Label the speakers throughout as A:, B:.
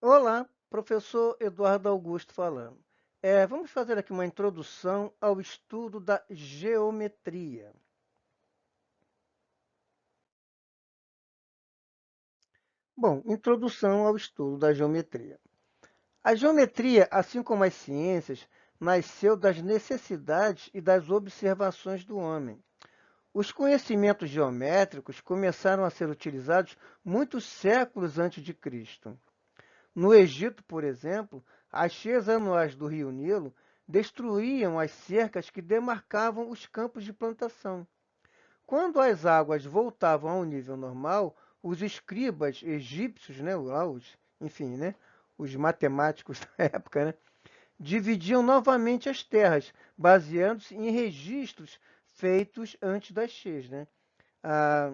A: Olá, professor Eduardo Augusto falando. Vamos fazer aqui uma introdução ao estudo da geometria. Bom, introdução ao estudo da geometria. A geometria, assim como as ciências, nasceu das necessidades e das observações do homem. Os conhecimentos geométricos começaram a ser utilizados muitos séculos antes de Cristo. No Egito, por exemplo, as cheias anuais do rio Nilo destruíam as cercas que demarcavam os campos de plantação. Quando as águas voltavam ao nível normal, os escribas egípcios, né, enfim, né, os matemáticos da época, né, dividiam novamente as terras, baseando-se em registros feitos antes das cheias. Né? Ah,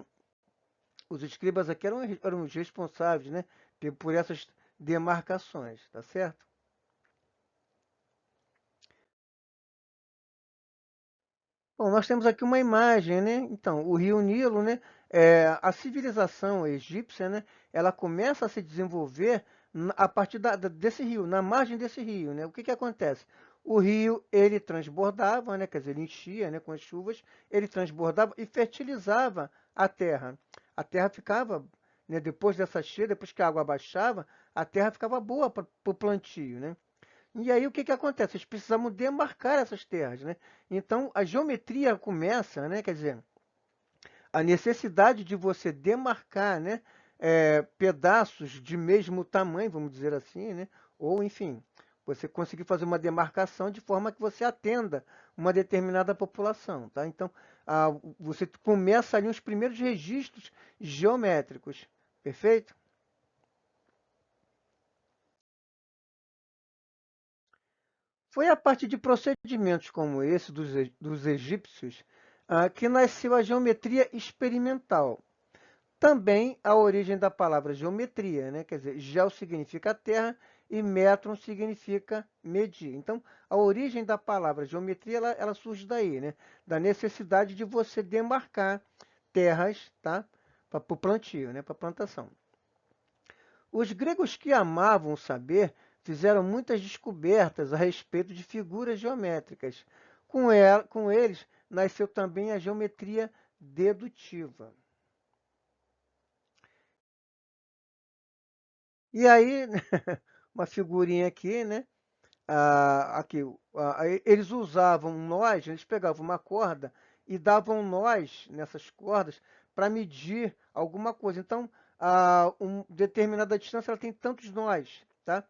A: os escribas aqui eram os responsáveis, né, por essas demarcações, tá certo? Bom, nós temos aqui uma imagem, né? Então, o rio Nilo, né? A civilização egípcia, né? Ela começa a se desenvolver a partir desse rio, na margem desse rio, né? O que que acontece? O rio, ele transbordava, né? Quer dizer, ele enchia, né? Com as chuvas, ele transbordava e fertilizava a terra. A terra ficava, né? Depois dessa cheia, depois que a água baixava, a terra ficava boa para o plantio, né? E aí o que que acontece? Eles precisavam demarcar essas terras, né? Então a geometria começa, né? Quer dizer, a necessidade de você demarcar, né? Pedaços de mesmo tamanho, vamos dizer assim, né? Ou enfim, você conseguir fazer uma demarcação de forma que você atenda uma determinada população, tá? Então você começa ali os primeiros registros geométricos, perfeito? Foi a partir de procedimentos como esse dos egípcios que nasceu a geometria experimental. Também a origem da palavra geometria, né? Quer dizer, geo significa terra e metron significa medir. Então, a origem da palavra geometria ela surge daí, né? Da necessidade de você demarcar terras, tá? Para o plantio, né? Para plantação. Os gregos que amavam saber fizeram muitas descobertas a respeito de figuras geométricas. Com eles nasceu também a geometria dedutiva. E aí, uma figurinha aqui, né? Aqui, eles usavam nós, eles pegavam uma corda e davam nós nessas cordas para medir alguma coisa. Então, determinada distância ela tem tantos nós, tá?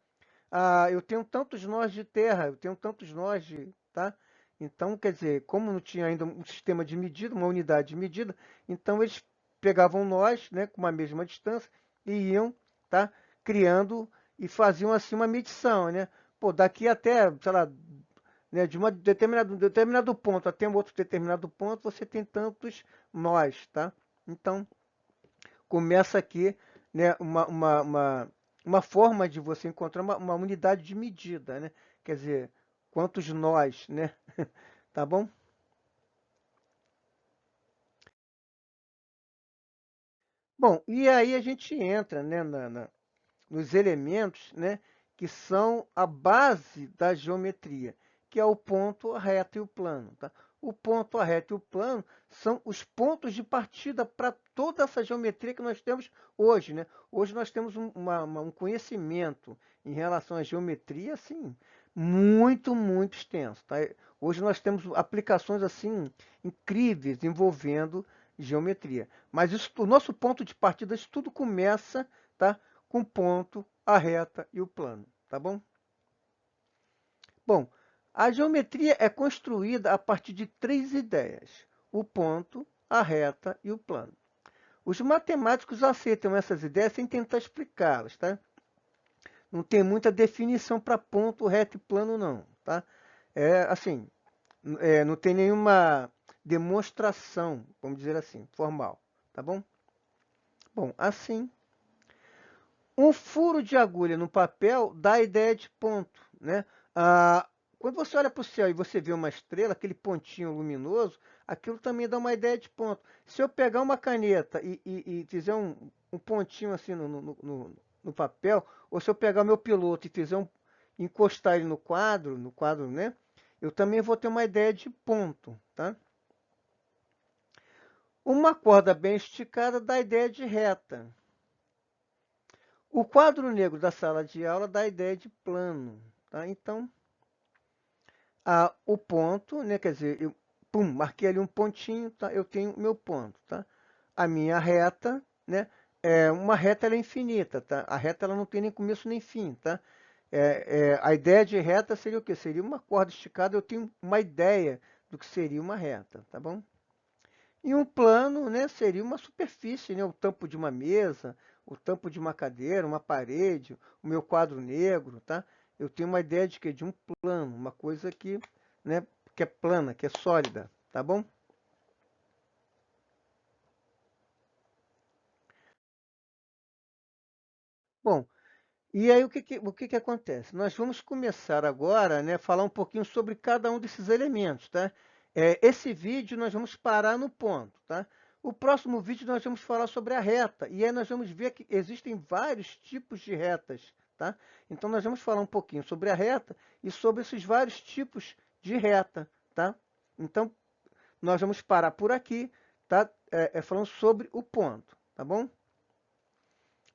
A: Eu tenho tantos nós de terra, eu tenho tantos nós de, tá? Então, quer dizer, como não tinha ainda um sistema de medida, uma unidade de medida, então eles pegavam nós, né, com uma mesma distância e iam, tá, criando e faziam assim uma medição, né? Pô, daqui até, sei lá, né, de determinado ponto até um outro determinado ponto, você tem tantos nós, tá? Então, começa aqui, né, uma forma de você encontrar uma unidade de medida, né? Quer dizer, quantos nós, né? Tá bom? Bom, e aí a gente entra, né, nos elementos, né, que são a base da geometria, que é o ponto, a reta e o plano, tá? O ponto, a reta e o plano são os pontos de partida para toda essa geometria que nós temos hoje, né? Hoje nós temos um conhecimento em relação à geometria, assim, muito extenso, tá? Hoje nós temos aplicações, assim, incríveis envolvendo geometria. Mas o nosso ponto de partida, isso tudo começa, tá? Com o ponto, a reta e o plano, tá bom? Bom, a geometria é construída a partir de três ideias: o ponto, a reta e o plano. Os matemáticos aceitam essas ideias sem tentar explicá-las, tá? Não tem muita definição para ponto, reta e plano, não, tá? Assim, não tem nenhuma demonstração, vamos dizer assim, formal, tá bom? Bom, assim, um furo de agulha no papel dá a ideia de ponto, né? Quando você olha para o céu e você vê uma estrela, aquele pontinho luminoso, aquilo também dá uma ideia de ponto. Se eu pegar uma caneta e fizer um pontinho assim no papel, ou se eu pegar o meu piloto e fizer encostar ele no quadro, né? Eu também vou ter uma ideia de ponto, tá? Uma corda bem esticada dá a ideia de reta. O quadro negro da sala de aula dá a ideia de plano, tá? Então, o ponto, né? Quer dizer, pum, marquei ali um pontinho, tá? Eu tenho o meu ponto, tá? A minha reta, né? Uma reta ela é infinita, tá? A reta ela não tem nem começo nem fim, tá? A ideia de reta seria o quê? Seria uma corda esticada, eu tenho uma ideia do que seria uma reta, tá bom? E um plano, né, seria uma superfície, né? O tampo de uma mesa, o tampo de uma cadeira, uma parede, o meu quadro negro, tá? Eu tenho uma ideia de quê? De um plano, uma coisa que, né, que é plana, que é sólida, tá bom? Bom, e aí o que que acontece? Nós vamos começar agora, né, falar um pouquinho sobre cada um desses elementos, tá? Esse vídeo nós vamos parar no ponto, tá? O próximo vídeo nós vamos falar sobre a reta, e aí nós vamos ver que existem vários tipos de retas, tá? Então nós vamos falar um pouquinho sobre a reta e sobre esses vários tipos de reta, tá? Então nós vamos parar por aqui, tá? Falando sobre o ponto, tá bom?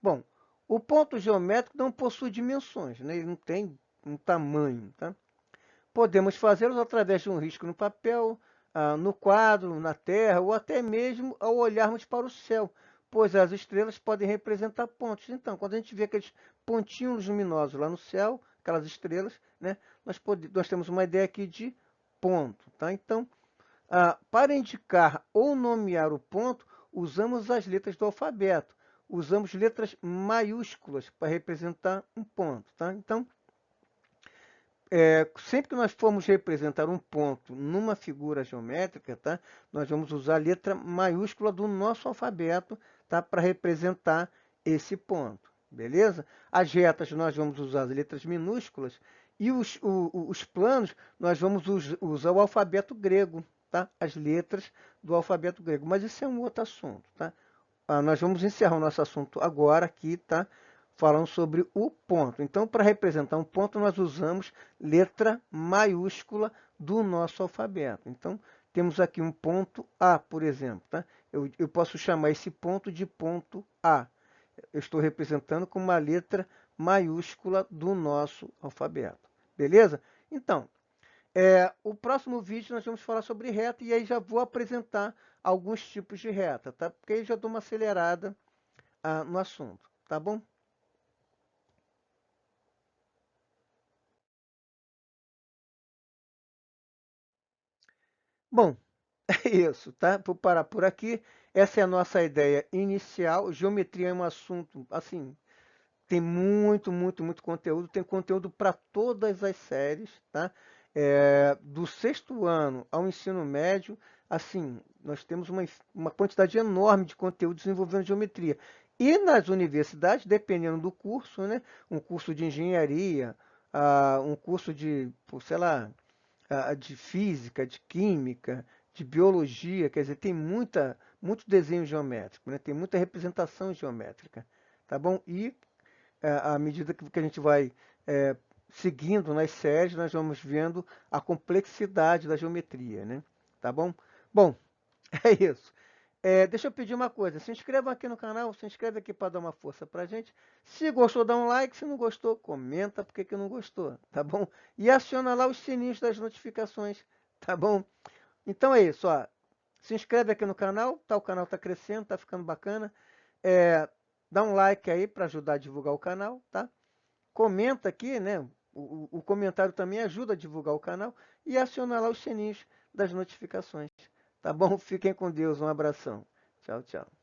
A: Bom, o ponto geométrico não possui dimensões, né? Ele não tem um tamanho, tá? Podemos fazê-los através de um risco no papel, no quadro, na terra, ou até mesmo ao olharmos para o céu, pois as estrelas podem representar pontos. Então, quando a gente vê aqueles pontinhos luminosos lá no céu, aquelas estrelas, né? Nós temos uma ideia aqui de ponto, tá? Então, para indicar ou nomear o ponto, usamos as letras do alfabeto. Usamos letras maiúsculas para representar um ponto, tá? Então, sempre que nós formos representar um ponto numa figura geométrica, tá? Nós vamos usar a letra maiúscula do nosso alfabeto, tá? Para representar esse ponto, beleza? As retas nós vamos usar as letras minúsculas e os planos nós vamos usar o alfabeto grego, tá? As letras do alfabeto grego. Mas isso é um outro assunto, tá? Nós vamos encerrar o nosso assunto agora aqui, tá? Falando sobre o ponto. Então, para representar um ponto, nós usamos letra maiúscula do nosso alfabeto. Então, temos aqui um ponto A, por exemplo, tá? Eu posso chamar esse ponto de ponto A. Eu estou representando com uma letra maiúscula do nosso alfabeto. Beleza? Então, o próximo vídeo nós vamos falar sobre reta e aí já vou apresentar alguns tipos de reta, tá? Porque aí já dou uma acelerada no assunto, tá bom? Bom, é isso, tá? Vou parar por aqui. Essa é a nossa ideia inicial. Geometria é um assunto, assim, tem muito, muito, muito conteúdo. Tem conteúdo para todas as séries, tá? Do sexto ano ao ensino médio, assim, nós temos uma quantidade enorme de conteúdo desenvolvendo geometria. E nas universidades, dependendo do curso, né? Um curso de engenharia, um curso de, pô, sei lá, de física, de química, de biologia, quer dizer, tem muito desenho geométrico, né? Tem muita representação geométrica, tá bom? E à medida que a gente vai é, seguindo nas séries, nós vamos vendo a complexidade da geometria, né? Tá bom? Bom, é isso. Deixa eu pedir uma coisa, se inscreva aqui no canal, se inscreve aqui para dar uma força pra gente. Se gostou, dá um like, se não gostou, comenta porque que não gostou, tá bom? E aciona lá os sininhos das notificações, tá bom? Então é isso, ó. Se inscreve aqui no canal, tá? O canal tá crescendo, tá ficando bacana. É, Dá um like aí para ajudar a divulgar o canal, tá? Comenta aqui, né? O comentário também ajuda a divulgar o canal e aciona lá os sininhos das notificações. Tá bom? Fiquem com Deus. Um abração. Tchau, tchau.